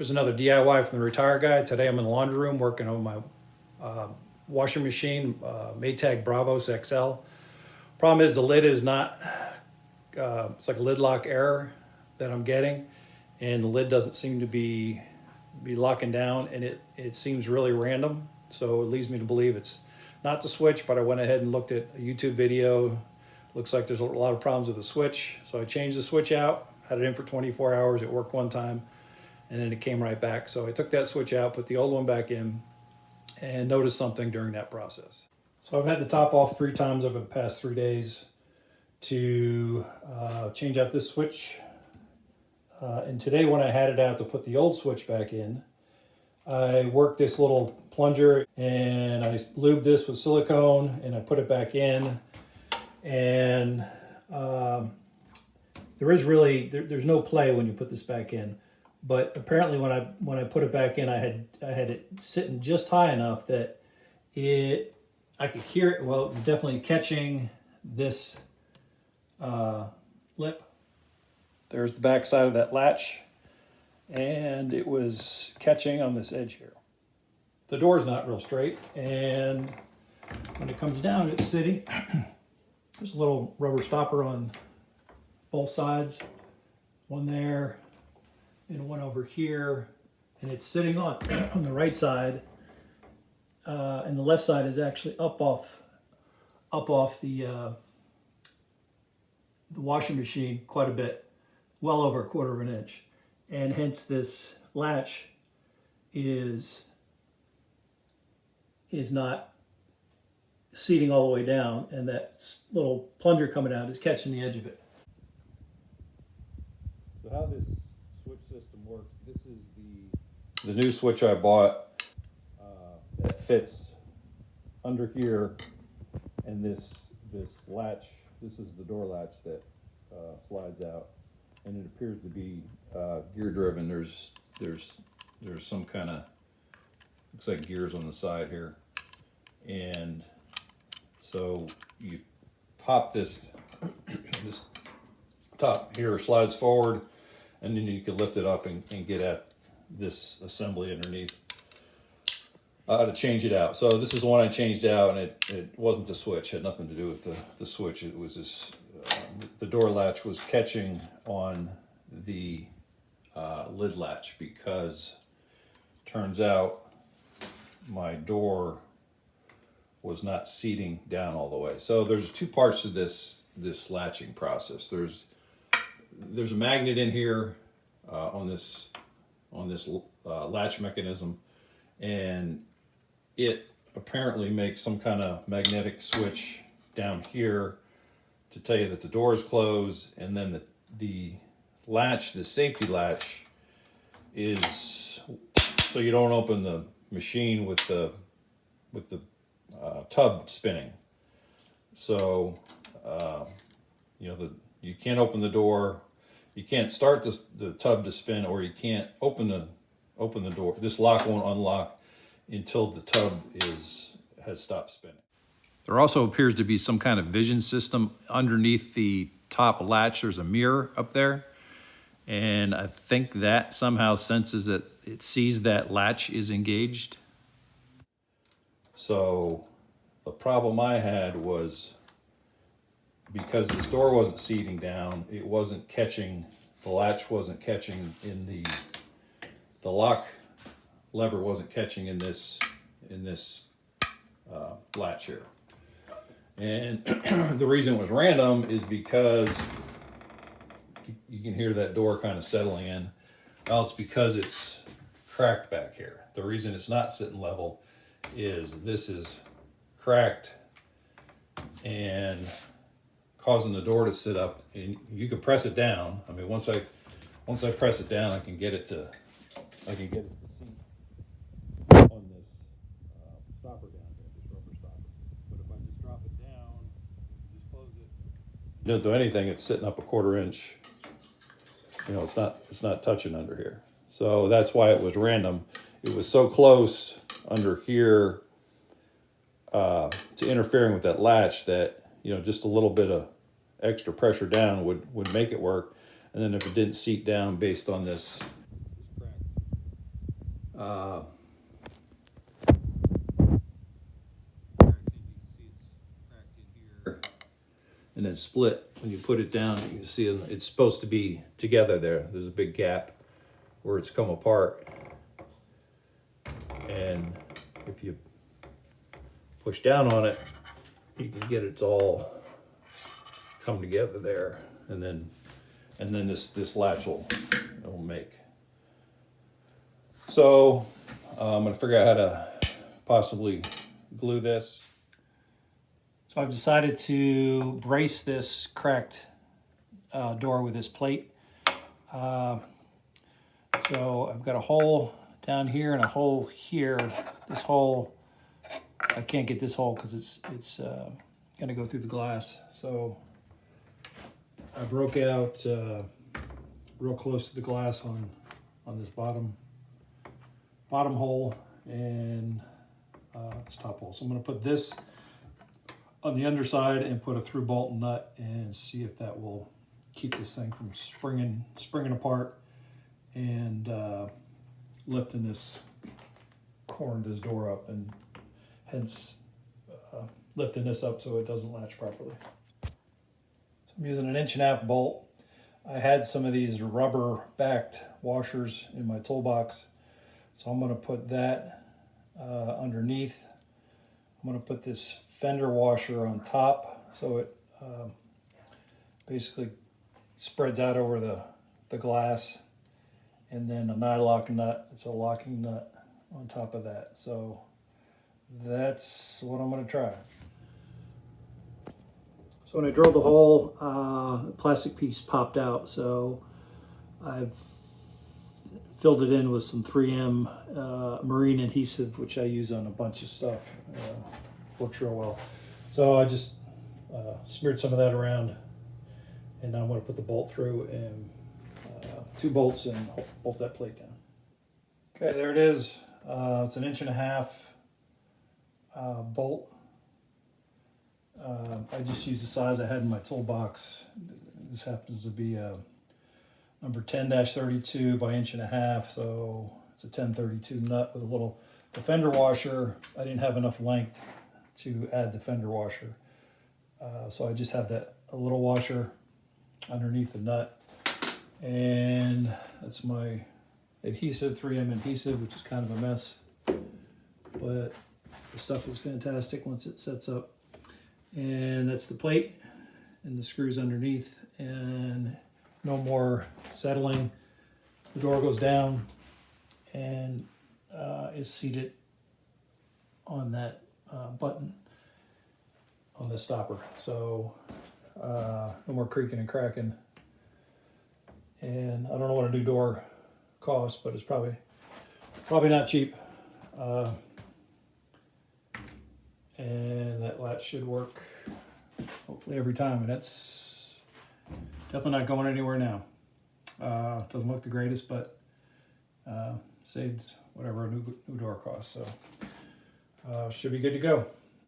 Here's another DIY from the Retired Guy. Today I'm in the laundry room working on my washing machine, Maytag Bravos XL. Problem is the lid is not, it's like a lid lock error that I'm getting, and the lid doesn't seem to be locking down, and it seems really random. So it leads me to believe it's not the switch, but I went ahead and looked at a YouTube video. Looks like there's a lot of problems with the switch. So I changed the switch out, had it in for 24 hours. It worked one time, and then it came right back. So I took that switch out, put the old one back in, and noticed something during that process. So I've had the top off 3 times over the past 3 days to change out this switch. And today when I had it out to put the old switch back in, I worked this little plunger and I lubed this with silicone and I put it back in. And there's no play when you put this back in. But apparently when I put it back in, I had it sitting just high enough that I could hear it. Well, definitely catching this lip. There's the back side of that latch, and it was catching on this edge here. The door's not real straight, and when it comes down, it's sitting. There's a little rubber stopper on both sides, one there and one over here, and it's sitting on the right side, and the left side is actually up off the washing machine quite a bit, well over 1/4 of an inch, and hence this latch is not seating all the way down, and that little plunger coming out is catching the edge of it. So how this switch system works, this is the new switch I bought that fits under here, and this latch, this is the door latch that slides out, and it appears to be gear driven. There's some kind of, looks like gears on the side here, and so you pop this top here slides forward, and then you can lift it up and get at this assembly underneath to change it out. So this is the one I changed out, and it wasn't the switch. It had nothing to do with the switch. It was this, the door latch was catching on the lid latch, because turns out my door was not seating down all the way. So there's 2 parts to this latching process. There's a magnet in here on this latch mechanism, and it apparently makes some kind of magnetic switch down here to tell you that the door is closed, and then the latch, the safety latch, is so you don't open the machine with the tub spinning. So you can't open the door, you can't start the tub to spin, or you can't open the door. This lock won't unlock until the tub has stopped spinning. There also appears to be some kind of vision system underneath the top latch. There's a mirror up there, and I think that somehow senses that it sees that latch is engaged. So the problem I had was, because this door wasn't seating down, it wasn't catching, the latch wasn't catching in the lock lever wasn't catching in this latch here. And the reason it was random is because you can hear that door kind of settling in. Well, it's because it's cracked back here. The reason it's not sitting level is this is cracked and causing the door to sit up, and you can press it down. I mean, once I press it down, I can get it to seat on this stopper down here, this rubber stopper. But if I just drop it down, just close it, you don't do anything, it's sitting up 1/4 inch. It's not touching under here. So that's why it was random. It was so close under here to interfering with that latch that, just a little bit of extra pressure down would make it work. And then if it didn't seat down based on this crack and then split. When you put it down, you can see it's supposed to be together there. There's a big gap where it's come apart. And if you push down on it, you can get it all come together there. And then this latch will make. So I'm gonna figure out how to possibly glue this. So I've decided to brace this cracked door with this plate. So I've got a hole down here and a hole here. This hole, I can't get this hole because it's gonna go through the glass. So I broke out real close to the glass on this bottom hole and this top hole. So I'm gonna put this on the underside and put a through bolt and nut and see if that will keep this thing from springing apart and lifting this corner of this door up, and hence lifting this up so it doesn't latch properly. So I'm using an 1.5" bolt. I had some of these rubber backed washers in my toolbox, so I'm going to put that underneath. I'm going to put this fender washer on top so it basically spreads out over the glass, and then a nylock nut. It's a locking nut on top of that. So that's what I'm going to try. So when I drilled the hole, the plastic piece popped out, so I've filled it in with some 3M marine adhesive, which I use on a bunch of stuff. Works real well. So I just smeared some of that around, and now I'm going to put the bolt through and 2 bolts and bolt that plate down. Okay, there it is. It's an 1.5" bolt. I just used the size I had in my toolbox. This happens to be a number 10-32 by 1.5", so it's a 1032 nut with a little fender washer. I didn't have enough length to add the fender washer, so I just have a little washer underneath the nut, and that's my adhesive, 3M adhesive, which is kind of a mess, but the stuff is fantastic once it sets up. And that's the plate and the screws underneath, and no more settling. The door goes down and is seated on that button on the stopper. So no more creaking and cracking. And I don't know what a new door costs, but it's probably not cheap. And that latch should work hopefully every time, and that's definitely not going anywhere now. Doesn't look the greatest, but saved whatever a new door costs, so should be good to go.